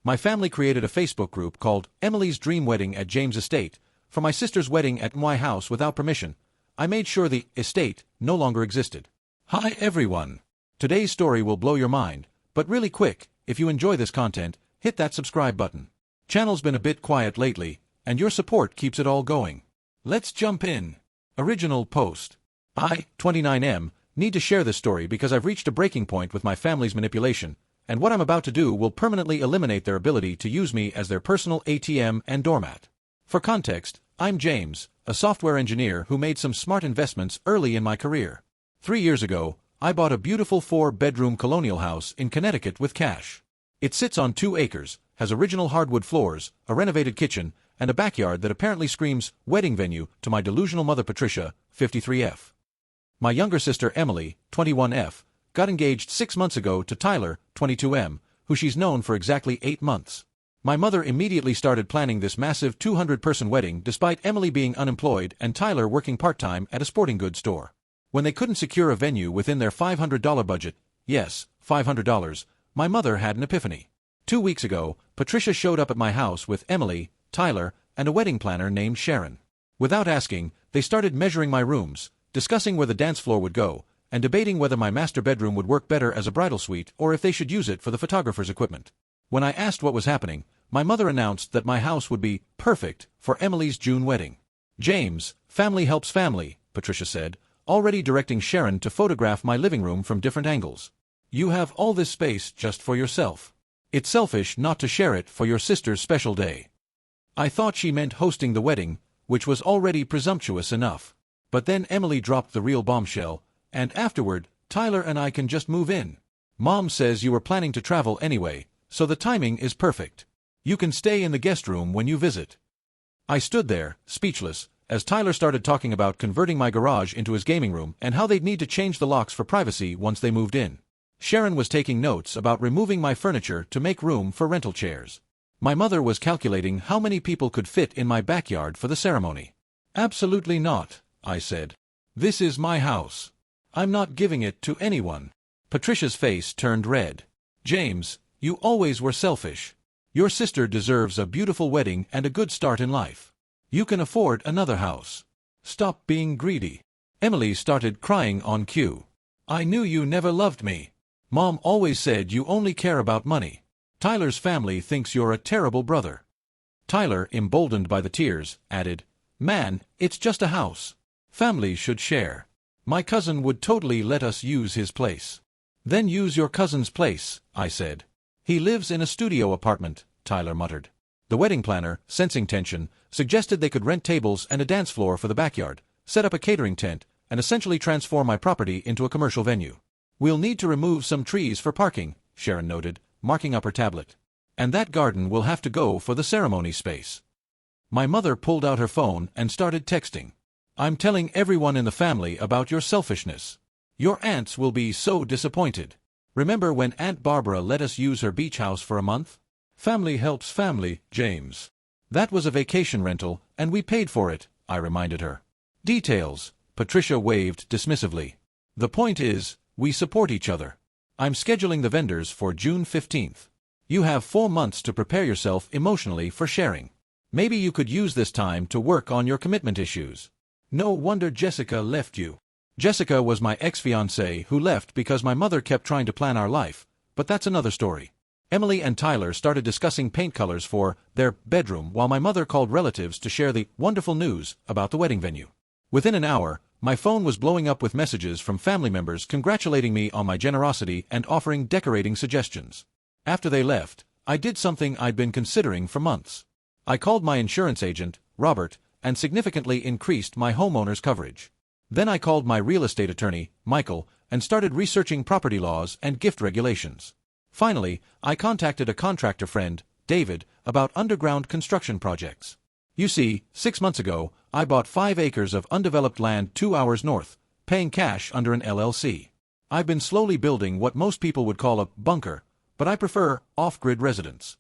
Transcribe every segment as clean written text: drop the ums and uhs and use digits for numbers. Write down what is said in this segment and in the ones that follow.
My family created a Facebook group called Emily's Dream Wedding at James Estate for my sister's wedding at my house without permission. I made sure the estate no longer existed. Hi everyone! Today's story will blow your mind, but really quick, if you enjoy this content, hit that subscribe button. Channel's been a bit quiet lately, and your support keeps it all going. Let's jump in. Original post. I, 29M, need to share this story because I've reached a breaking point with my family's manipulation, and what I'm about to do will permanently eliminate their ability to use me as their personal ATM and doormat. For context, I'm James, a software engineer who made some smart investments early in my career. 3 years ago, I bought a beautiful 4-bedroom colonial house in Connecticut with cash. It sits on 2 acres, has original hardwood floors, a renovated kitchen, and a backyard that apparently screams wedding venue to my delusional mother Patricia, 53F. My younger sister Emily, 21F, got engaged 6 months ago to Tyler, 22M, who she's known for exactly 8 months. My mother immediately started planning this massive 200-person wedding despite Emily being unemployed and Tyler working part-time at a sporting goods store. When they couldn't secure a venue within their $500 budget, yes, $500, my mother had an epiphany. 2 weeks ago, Patricia showed up at my house with Emily, Tyler, and a wedding planner named Sharon. Without asking, they started measuring my rooms, discussing where the dance floor would go, and debating whether my master bedroom would work better as a bridal suite or if they should use it for the photographer's equipment. When I asked what was happening, my mother announced that my house would be perfect for Emily's June wedding. James, family helps family, Patricia said, already directing Sharon to photograph my living room from different angles. You have all this space just for yourself. It's selfish not to share it for your sister's special day. I thought she meant hosting the wedding, which was already presumptuous enough. But then Emily dropped the real bombshell, and afterward, Tyler and I can just move in. Mom says you were planning to travel anyway, so the timing is perfect. You can stay in the guest room when you visit. I stood there, speechless, as Tyler started talking about converting my garage into his gaming room and how they'd need to change the locks for privacy once they moved in. Sharon was taking notes about removing my furniture to make room for rental chairs. My mother was calculating how many people could fit in my backyard for the ceremony. Absolutely not, I said. This is my house. I'm not giving it to anyone. Patricia's face turned red. James, you always were selfish. Your sister deserves a beautiful wedding and a good start in life. You can afford another house. Stop being greedy. Emily started crying on cue. I knew you never loved me. Mom always said you only care about money. Tyler's family thinks you're a terrible brother. Tyler, emboldened by the tears, added, Man, it's just a house. Families should share. My cousin would totally let us use his place. Then use your cousin's place, I said. He lives in a studio apartment, Tyler muttered. The wedding planner, sensing tension, suggested they could rent tables and a dance floor for the backyard, set up a catering tent, and essentially transform my property into a commercial venue. We'll need to remove some trees for parking, Sharon noted, marking up her tablet. And that garden will have to go for the ceremony space. My mother pulled out her phone and started texting. I'm telling everyone in the family about your selfishness. Your aunts will be so disappointed. Remember when Aunt Barbara let us use her beach house for a month? Family helps family, James. That was a vacation rental, and we paid for it, I reminded her. Details, Patricia waved dismissively. The point is, we support each other. I'm scheduling the vendors for June 15th. You have 4 months to prepare yourself emotionally for sharing. Maybe you could use this time to work on your commitment issues. No wonder Jessica left you. Jessica was my ex-fiancée who left because my mother kept trying to plan our life, but that's another story. Emily and Tyler started discussing paint colors for their bedroom while my mother called relatives to share the wonderful news about the wedding venue. Within an hour, my phone was blowing up with messages from family members congratulating me on my generosity and offering decorating suggestions. After they left, I did something I'd been considering for months. I called my insurance agent, Robert, and significantly increased my homeowner's coverage. Then I called my real estate attorney, Michael, and started researching property laws and gift regulations. Finally, I contacted a contractor friend, David, about underground construction projects. You see, 6 months ago, I bought 5 acres of undeveloped land 2 hours north, paying cash under an LLC. I've been slowly building what most people would call a bunker, but I prefer off-grid residence.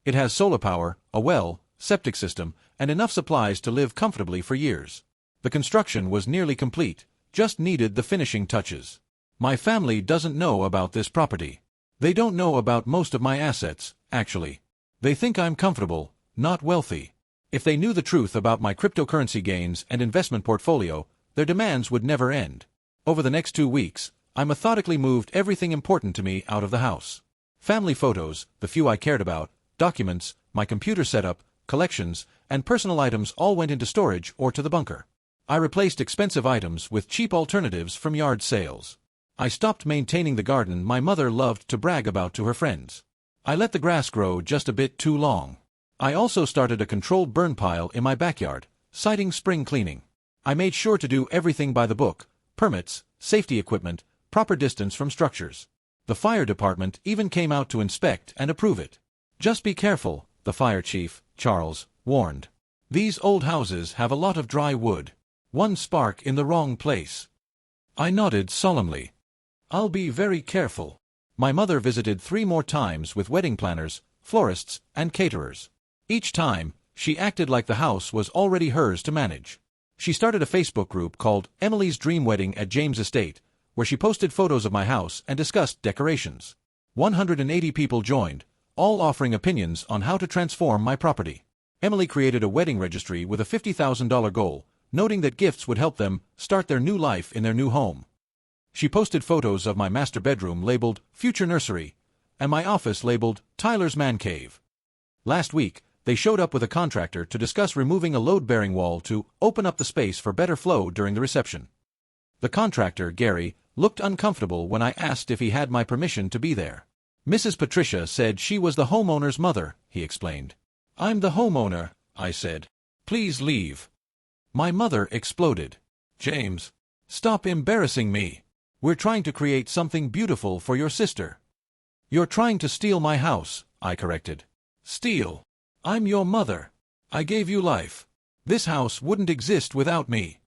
It has solar power, a well, septic system, and enough supplies to live comfortably for years. The construction was nearly complete, just needed the finishing touches. My family doesn't know about this property. They don't know about most of my assets, actually. They think I'm comfortable, not wealthy. If they knew the truth about my cryptocurrency gains and investment portfolio, their demands would never end. Over the next 2 weeks, I methodically moved everything important to me out of the house. Family photos, the few I cared about, documents, my computer setup, collections, and personal items all went into storage or to the bunker. I replaced expensive items with cheap alternatives from yard sales. I stopped maintaining the garden my mother loved to brag about to her friends. I let the grass grow just a bit too long. I also started a controlled burn pile in my backyard, citing spring cleaning. I made sure to do everything by the book: permits, safety equipment, proper distance from structures. The fire department even came out to inspect and approve it. Just be careful, the fire chief, Charles, warned. These old houses have a lot of dry wood. One spark in the wrong place. I nodded solemnly. I'll be very careful. My mother visited 3 more times with wedding planners, florists, and caterers. Each time, she acted like the house was already hers to manage. She started a Facebook group called Emily's Dream Wedding at James Estate, where she posted photos of my house and discussed decorations. 180 people joined, all offering opinions on how to transform my property. Emily created a wedding registry with a $50,000 goal, noting that gifts would help them start their new life in their new home. She posted photos of my master bedroom labeled Future Nursery, and my office labeled Tyler's Man Cave. Last week, they showed up with a contractor to discuss removing a load-bearing wall to open up the space for better flow during the reception. The contractor, Gary, looked uncomfortable when I asked if he had my permission to be there. Mrs. Patricia said she was the homeowner's mother, he explained. I'm the homeowner, I said. Please leave. My mother exploded. James, stop embarrassing me. We're trying to create something beautiful for your sister. You're trying to steal my house, I corrected. Steal? I'm your mother. I gave you life. This house wouldn't exist without me.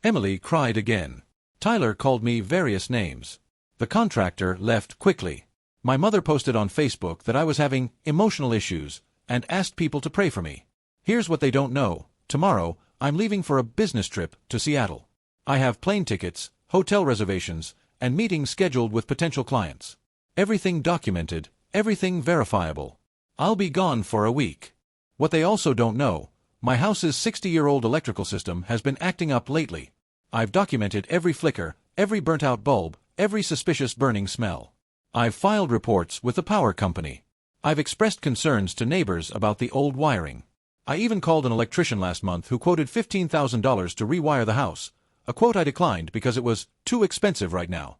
Emily cried again. Tyler called me various names. The contractor left quickly. My mother posted on Facebook that I was having emotional issues and asked people to pray for me. Here's what they don't know. Tomorrow, I'm leaving for a business trip to Seattle. I have plane tickets, hotel reservations, and meetings scheduled with potential clients. Everything documented, everything verifiable. I'll be gone for a week. What they also don't know, my house's 60-year-old electrical system has been acting up lately. I've documented every flicker, every burnt-out bulb, every suspicious burning smell. I've filed reports with the power company. I've expressed concerns to neighbors about the old wiring. I even called an electrician last month who quoted $15,000 to rewire the house, a quote I declined because it was too expensive right now.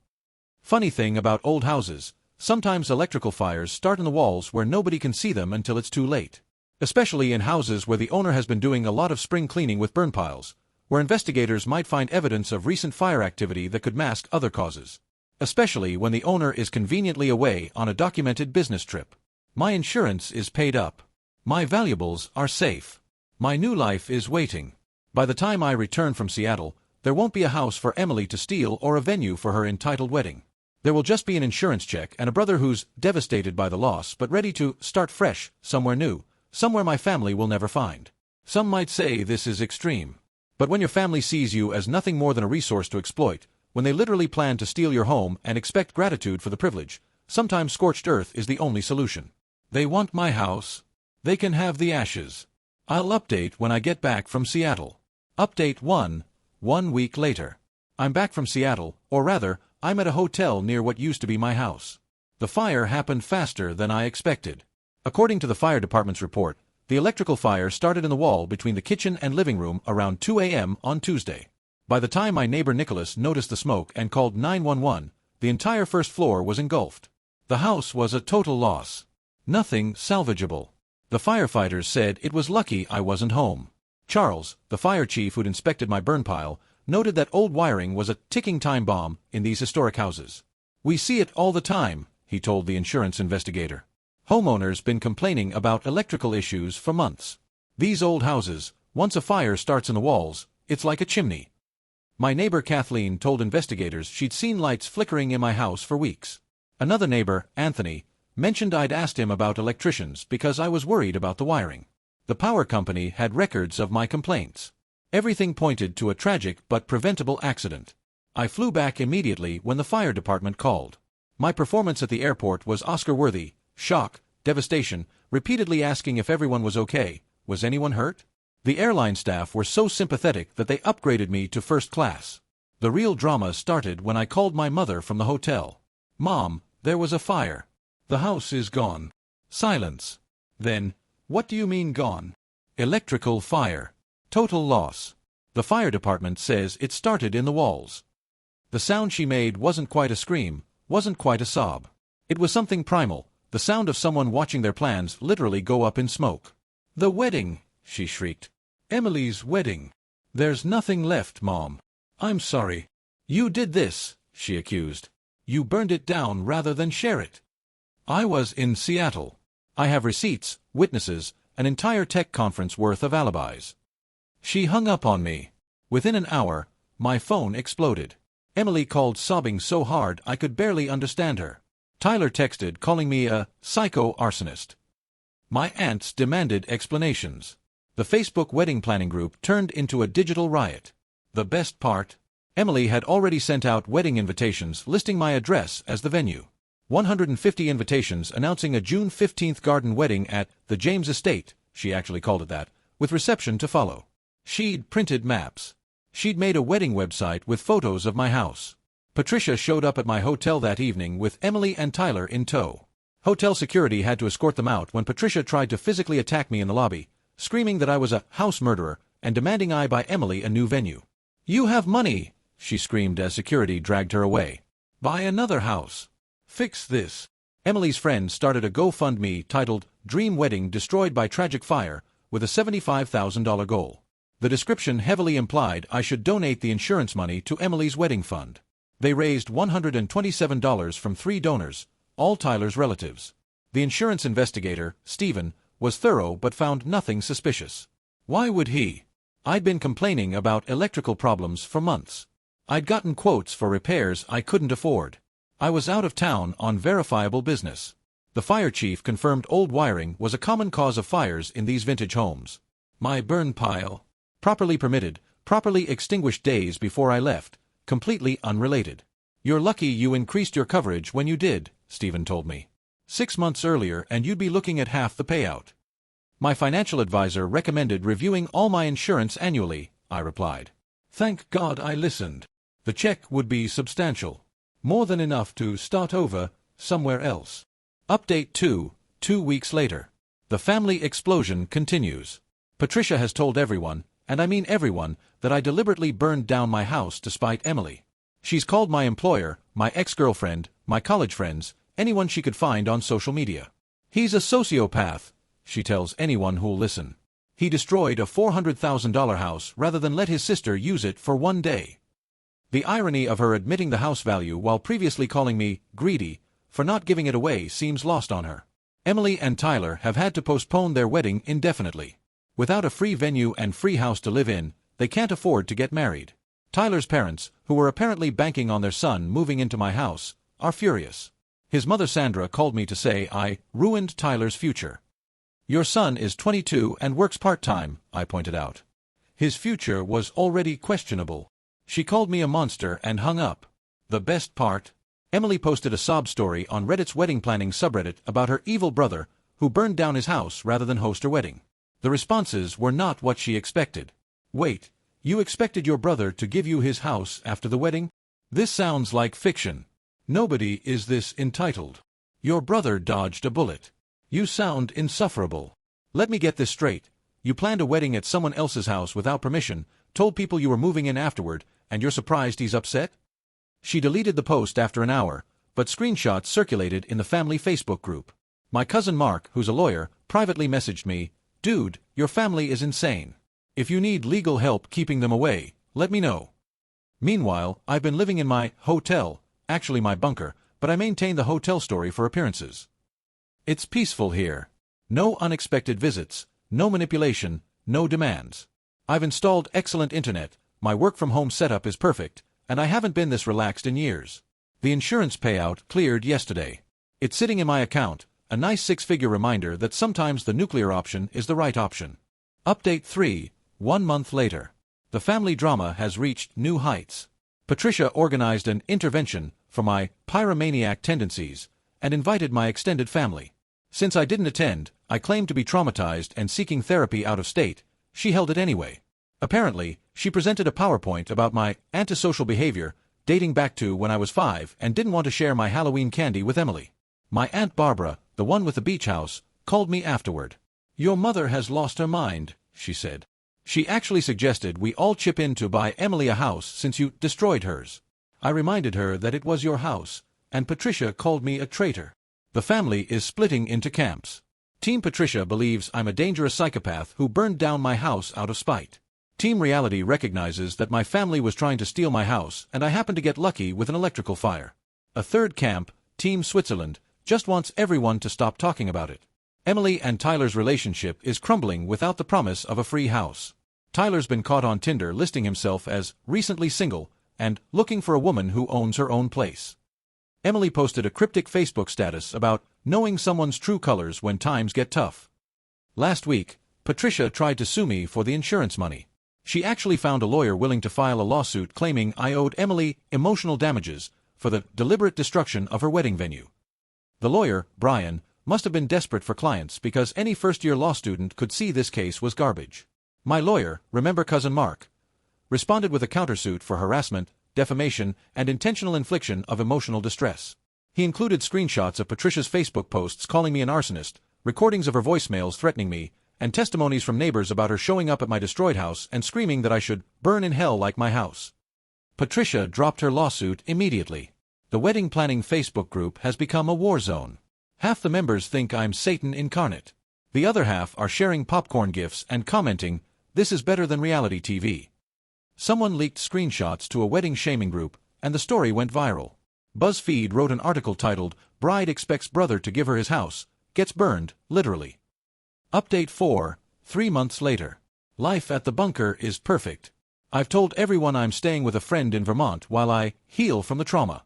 Funny thing about old houses, sometimes electrical fires start in the walls where nobody can see them until it's too late. Especially in houses where the owner has been doing a lot of spring cleaning with burn piles, where investigators might find evidence of recent fire activity that could mask other causes. Especially when the owner is conveniently away on a documented business trip. My insurance is paid up. My valuables are safe. My new life is waiting. By the time I return from Seattle, there won't be a house for Emily to steal or a venue for her entitled wedding. There will just be an insurance check and a brother who's devastated by the loss but ready to start fresh, somewhere new, somewhere my family will never find. Some might say this is extreme. But when your family sees you as nothing more than a resource to exploit, when they literally plan to steal your home and expect gratitude for the privilege, sometimes scorched earth is the only solution. They want my house. They can have the ashes. I'll update when I get back from Seattle. Update 1 week later. I'm back from Seattle, or rather, I'm at a hotel near what used to be my house. The fire happened faster than I expected. According to the fire department's report, the electrical fire started in the wall between the kitchen and living room around 2 a.m. on Tuesday. By the time my neighbor Nicholas noticed the smoke and called 911, the entire first floor was engulfed. The house was a total loss. Nothing salvageable. The firefighters said it was lucky I wasn't home. Charles, the fire chief who'd inspected my burn pile, noted that old wiring was a ticking time bomb in these historic houses. We see it all the time, he told the insurance investigator. Homeowners been complaining about electrical issues for months. These old houses, once a fire starts in the walls, it's like a chimney. My neighbor Kathleen told investigators she'd seen lights flickering in my house for weeks. Another neighbor, Anthony, mentioned I'd asked him about electricians because I was worried about the wiring. The power company had records of my complaints. Everything pointed to a tragic but preventable accident. I flew back immediately when the fire department called. My performance at the airport was Oscar-worthy: shock, devastation, repeatedly asking if everyone was okay. Was anyone hurt? The airline staff were so sympathetic that they upgraded me to first class. The real drama started when I called my mother from the hotel. "Mom, there was a fire. The house is gone." Silence. Then, "What do you mean gone?" "Electrical fire. Total loss. The fire department says it started in the walls." The sound she made wasn't quite a scream, wasn't quite a sob. It was something primal, the sound of someone watching their plans literally go up in smoke. "The wedding!" she shrieked. "Emily's wedding. There's nothing left, Mom. I'm sorry. You did this," she accused. "You burned it down rather than share it." I was in Seattle. I have receipts, witnesses, an entire tech conference worth of alibis. She hung up on me. Within an hour, my phone exploded. Emily called sobbing so hard I could barely understand her. Tyler texted calling me a psycho-arsonist. My aunts demanded explanations. The Facebook wedding planning group turned into a digital riot. The best part? Emily had already sent out wedding invitations listing my address as the venue. 150 invitations announcing a June 15th garden wedding at the James Estate, she actually called it that, with reception to follow. She'd printed maps. She'd made a wedding website with photos of my house. Patricia showed up at my hotel that evening with Emily and Tyler in tow. Hotel security had to escort them out when Patricia tried to physically attack me in the lobby, screaming that I was a house murderer and demanding I buy Emily a new venue. "You have money," she screamed as security dragged her away. "Buy another house. Fix this." Emily's friend started a GoFundMe titled "Dream Wedding Destroyed by Tragic Fire" with a $75,000 goal. The description heavily implied I should donate the insurance money to Emily's wedding fund. They raised $127 from 3 donors, all Tyler's relatives. The insurance investigator, Stephen, was thorough but found nothing suspicious. Why would he? I'd been complaining about electrical problems for months. I'd gotten quotes for repairs I couldn't afford. I was out of town on verifiable business. The fire chief confirmed old wiring was a common cause of fires in these vintage homes. My burn pile. Properly permitted, properly extinguished days before I left, completely unrelated. "You're lucky you increased your coverage when you did," Stephen told me. 6 months earlier and you'd be looking at half the payout. "My financial advisor recommended reviewing all my insurance annually," I replied. Thank God I listened. The check would be substantial. More than enough to start over somewhere else. Update 2 weeks later. The family explosion continues. Patricia has told everyone, and I mean everyone, that I deliberately burned down my house to spite Emily. She's called my employer, my ex-girlfriend, my college friends, anyone she could find on social media. "He's a sociopath," she tells anyone who'll listen. "He destroyed a $400,000 house rather than let his sister use it for one day." The irony of her admitting the house value while previously calling me greedy for not giving it away seems lost on her. Emily and Tyler have had to postpone their wedding indefinitely. Without a free venue and free house to live in, they can't afford to get married. Tyler's parents, who were apparently banking on their son moving into my house, are furious. His mother Sandra called me to say I ruined Tyler's future. "Your son is 22 and works part-time," I pointed out. "His future was already questionable." She called me a monster and hung up. The best part? Emily posted a sob story on Reddit's wedding planning subreddit about her evil brother, who burned down his house rather than host her wedding. The responses were not what she expected. "Wait, you expected your brother to give you his house after the wedding? This sounds like fiction. Nobody is this entitled. Your brother dodged a bullet. You sound insufferable. Let me get this straight. You planned a wedding at someone else's house without permission, told people you were moving in afterward, and you're surprised he's upset?" She deleted the post after an hour, but screenshots circulated in the family Facebook group. My cousin Mark, who's a lawyer, privately messaged me, "Dude, your family is insane. If you need legal help keeping them away, let me know." Meanwhile, I've been living in my hotel, actually my bunker, but I maintain the hotel story for appearances. It's peaceful here. No unexpected visits, no manipulation, no demands. I've installed excellent internet, my work-from-home setup is perfect, and I haven't been this relaxed in years. The insurance payout cleared yesterday. It's sitting in my account, a nice 6-figure reminder that sometimes the nuclear option is the right option. Update 3, 1 month later. The family drama has reached new heights. Patricia organized an intervention for my pyromaniac tendencies and invited my extended family. Since I didn't attend, I claimed to be traumatized and seeking therapy out of state. She held it anyway. Apparently, she presented a PowerPoint about my antisocial behavior, dating back to when I was 5 and didn't want to share my Halloween candy with Emily. My Aunt Barbara, the one with the beach house, called me afterward. "Your mother has lost her mind," she said. She actually suggested we all chip in to buy Emily a house since you destroyed hers. I reminded her that it was your house, and Patricia called me a traitor. The family is splitting into camps. Team Patricia believes I'm a dangerous psychopath who burned down my house out of spite. Team Reality recognizes that my family was trying to steal my house and I happened to get lucky with an electrical fire. A third camp, Team Switzerland, just wants everyone to stop talking about it. Emily and Tyler's relationship is crumbling without the promise of a free house. Tyler's been caught on Tinder listing himself as recently single and looking for a woman who owns her own place. Emily posted a cryptic Facebook status about knowing someone's true colors when times get tough. Last week, Patricia tried to sue me for the insurance money. She actually found a lawyer willing to file a lawsuit claiming I owed Emily emotional damages for the deliberate destruction of her wedding venue. The lawyer, Brian, must have been desperate for clients because any first-year law student could see this case was garbage. My lawyer, remember Cousin Mark, responded with a countersuit for harassment, defamation, and intentional infliction of emotional distress. He included screenshots of Patricia's Facebook posts calling me an arsonist, recordings of her voicemails threatening me, and testimonies from neighbors about her showing up at my destroyed house and screaming that I should burn in hell like my house. Patricia dropped her lawsuit immediately. The wedding planning Facebook group has become a war zone. Half the members think I'm Satan incarnate. The other half are sharing popcorn gifs and commenting, "This is better than reality TV." Someone leaked screenshots to a wedding shaming group, and the story went viral. BuzzFeed wrote an article titled, "Bride Expects Brother to Give Her His House, Gets Burned, Literally." Update 4, 3 months later. Life at the bunker is perfect. I've told everyone I'm staying with a friend in Vermont while I heal from the trauma.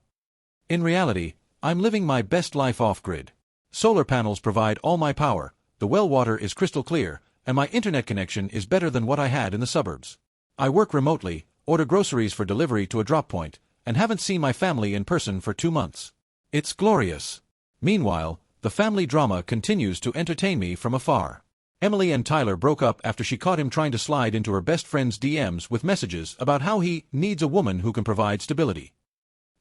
In reality, I'm living my best life off-grid. Solar panels provide all my power, the well water is crystal clear, and my internet connection is better than what I had in the suburbs. I work remotely, order groceries for delivery to a drop point, and haven't seen my family in person for 2 months. It's glorious. Meanwhile, the family drama continues to entertain me from afar. Emily and Tyler broke up after she caught him trying to slide into her best friend's DMs with messages about how he needs a woman who can provide stability.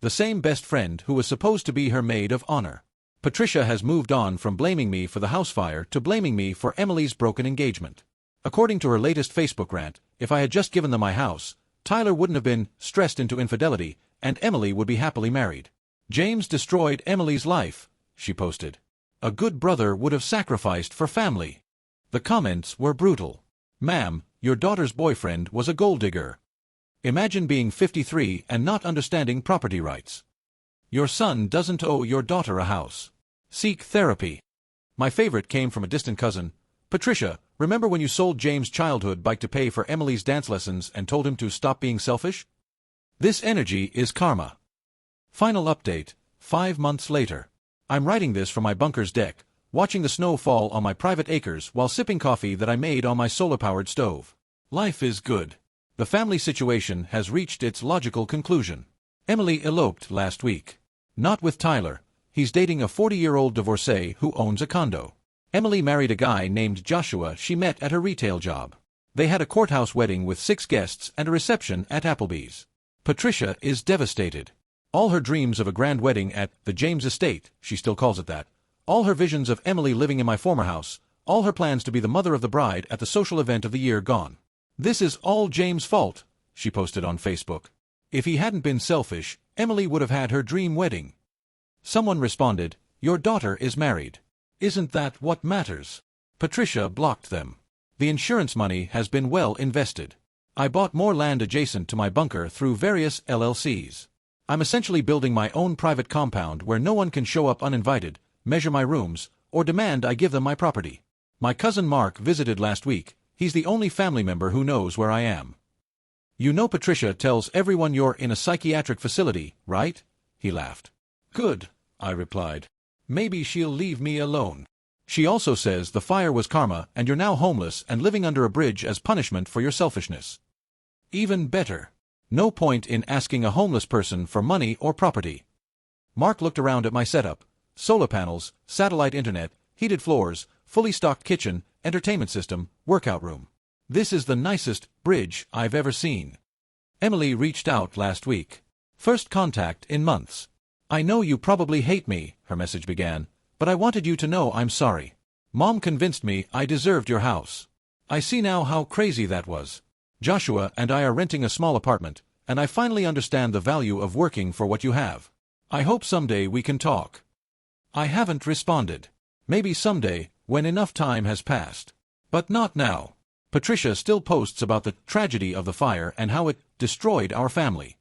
The same best friend who was supposed to be her maid of honor. Patricia has moved on from blaming me for the house fire to blaming me for Emily's broken engagement. According to her latest Facebook rant, if I had just given them my house, Tyler wouldn't have been stressed into infidelity, and Emily would be happily married. "James destroyed Emily's life," she posted. "A good brother would have sacrificed for family." The comments were brutal. "Ma'am, your daughter's boyfriend was a gold digger. Imagine being 53 and not understanding property rights. Your son doesn't owe your daughter a house. Seek therapy." My favorite came from a distant cousin. "Patricia, remember when you sold James' childhood bike to pay for Emily's dance lessons and told him to stop being selfish? This energy is karma." Final update, 5 months later. I'm writing this from my bunker's deck, watching the snow fall on my private acres while sipping coffee that I made on my solar-powered stove. Life is good. The family situation has reached its logical conclusion. Emily eloped last week. Not with Tyler. He's dating a 40-year-old divorcee who owns a condo. Emily married a guy named Joshua she met at her retail job. They had a courthouse wedding with 6 guests and a reception at Applebee's. Patricia is devastated. All her dreams of a grand wedding at the James estate, she still calls it that, all her visions of Emily living in my former house, all her plans to be the mother of the bride at the social event of the year gone. "This is all James' fault," she posted on Facebook. "If he hadn't been selfish, Emily would have had her dream wedding." Someone responded, "Your daughter is married. Isn't that what matters?" Patricia blocked them. The insurance money has been well invested. I bought more land adjacent to my bunker through various LLCs. I'm essentially building my own private compound where no one can show up uninvited, measure my rooms, or demand I give them my property. My cousin Mark visited last week. He's the only family member who knows where I am. "You know Patricia tells everyone you're in a psychiatric facility, right?" He laughed. "Good," I replied. "Maybe she'll leave me alone." "She also says the fire was karma and you're now homeless and living under a bridge as punishment for your selfishness." Even better. No point in asking a homeless person for money or property. Mark looked around at my setup. Solar panels, satellite internet, heated floors, fully stocked kitchen, entertainment system, workout room. This is the nicest bridge I've ever seen. Emily reached out last week. First contact in months. I know you probably hate me, her message began, but I wanted you to know I'm sorry. Mom convinced me I deserved your house. I see now how crazy that was. Joshua and I are renting a small apartment, and I finally understand the value of working for what you have. I hope someday we can talk. I haven't responded. Maybe someday, when enough time has passed. But not now. Patricia still posts about the tragedy of the fire and how it destroyed our family.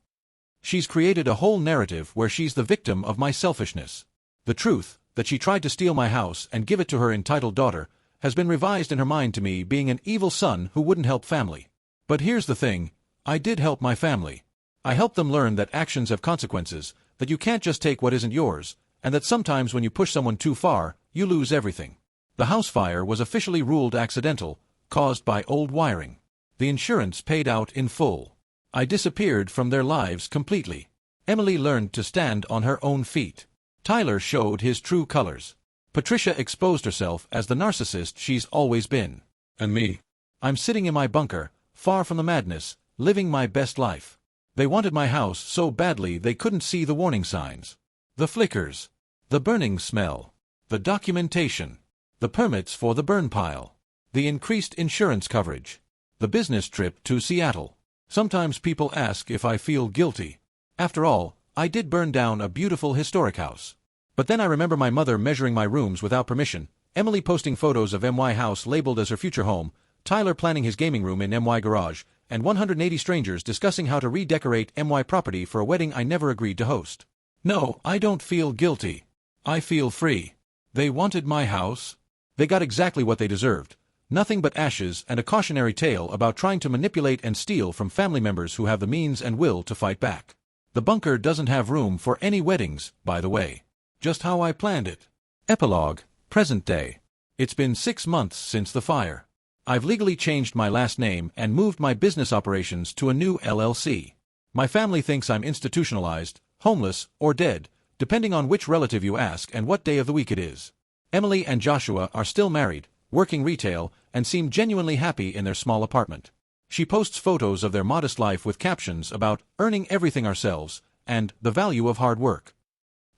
She's created a whole narrative where she's the victim of my selfishness. The truth, that she tried to steal my house and give it to her entitled daughter, has been revised in her mind to me being an evil son who wouldn't help family. But here's the thing, I did help my family. I helped them learn that actions have consequences, that you can't just take what isn't yours, and that sometimes when you push someone too far, you lose everything. The house fire was officially ruled accidental, caused by old wiring. The insurance paid out in full. I disappeared from their lives completely. Emily learned to stand on her own feet. Tyler showed his true colors. Patricia exposed herself as the narcissist she's always been. And me? I'm sitting in my bunker, far from the madness, living my best life. They wanted my house so badly they couldn't see the warning signs. The flickers. The burning smell. The documentation. The permits for the burn pile. The increased insurance coverage. The business trip to Seattle. Sometimes people ask if I feel guilty. After all, I did burn down a beautiful historic house. But then I remember my mother measuring my rooms without permission, Emily posting photos of MY house labeled as her future home, Tyler planning his gaming room in MY garage, and 180 strangers discussing how to redecorate MY property for a wedding I never agreed to host. No, I don't feel guilty. I feel free. They wanted my house. They got exactly what they deserved. Nothing but ashes and a cautionary tale about trying to manipulate and steal from family members who have the means and will to fight back. The bunker doesn't have room for any weddings, by the way. Just how I planned it. Epilogue, present day. It's been 6 months since the fire. I've legally changed my last name and moved my business operations to a new LLC. My family thinks I'm institutionalized, homeless, or dead, depending on which relative you ask and what day of the week it is. Emily and Joshua are still married, working retail, and seem genuinely happy in their small apartment. She posts photos of their modest life with captions about earning everything ourselves and the value of hard work.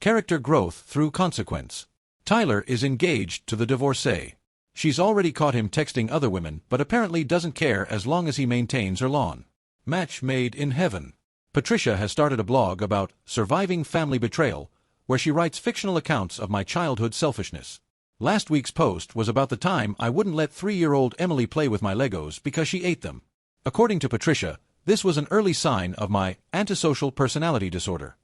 Character growth through consequence. Tyler is engaged to the divorcee. She's already caught him texting other women but apparently doesn't care as long as he maintains her lawn. Match made in heaven. Patricia has started a blog about surviving family betrayal, where she writes fictional accounts of my childhood selfishness. Last week's post was about the time I wouldn't let 3-year-old Emily play with my Legos because she ate them. According to Patricia, this was an early sign of my antisocial personality disorder.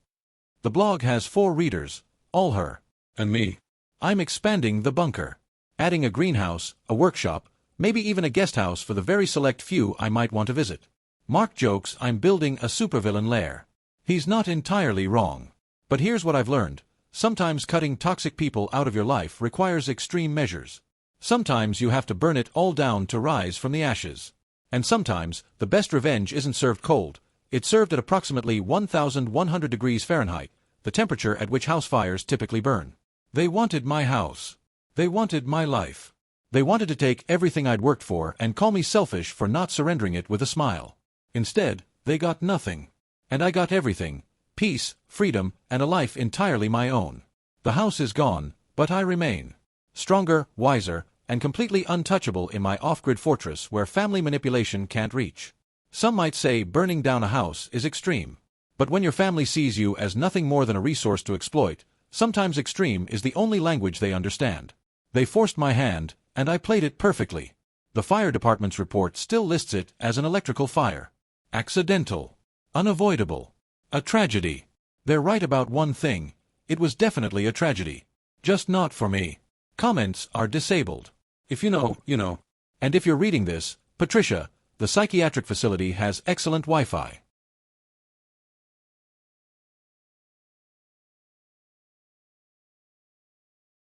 The blog has 4 readers, all her. And me. I'm expanding the bunker. Adding a greenhouse, a workshop, maybe even a guest house for the very select few I might want to visit. Mark jokes I'm building a supervillain lair. He's not entirely wrong. But here's what I've learned. Sometimes cutting toxic people out of your life requires extreme measures. Sometimes you have to burn it all down to rise from the ashes. And sometimes, the best revenge isn't served cold. It's served at approximately 1,100 degrees Fahrenheit, the temperature at which house fires typically burn. They wanted my house. They wanted my life. They wanted to take everything I'd worked for and call me selfish for not surrendering it with a smile. Instead, they got nothing. And I got everything. Peace, freedom, and a life entirely my own. The house is gone, but I remain. Stronger, wiser, and completely untouchable in my off-grid fortress where family manipulation can't reach. Some might say burning down a house is extreme. But when your family sees you as nothing more than a resource to exploit, sometimes extreme is the only language they understand. They forced my hand, and I played it perfectly. The fire department's report still lists it as an electrical fire. Accidental. Unavoidable. A tragedy. They're right about one thing. It was definitely a tragedy. Just not for me. Comments are disabled. If you know, you know. And if you're reading this, Patricia, the psychiatric facility has excellent Wi-Fi.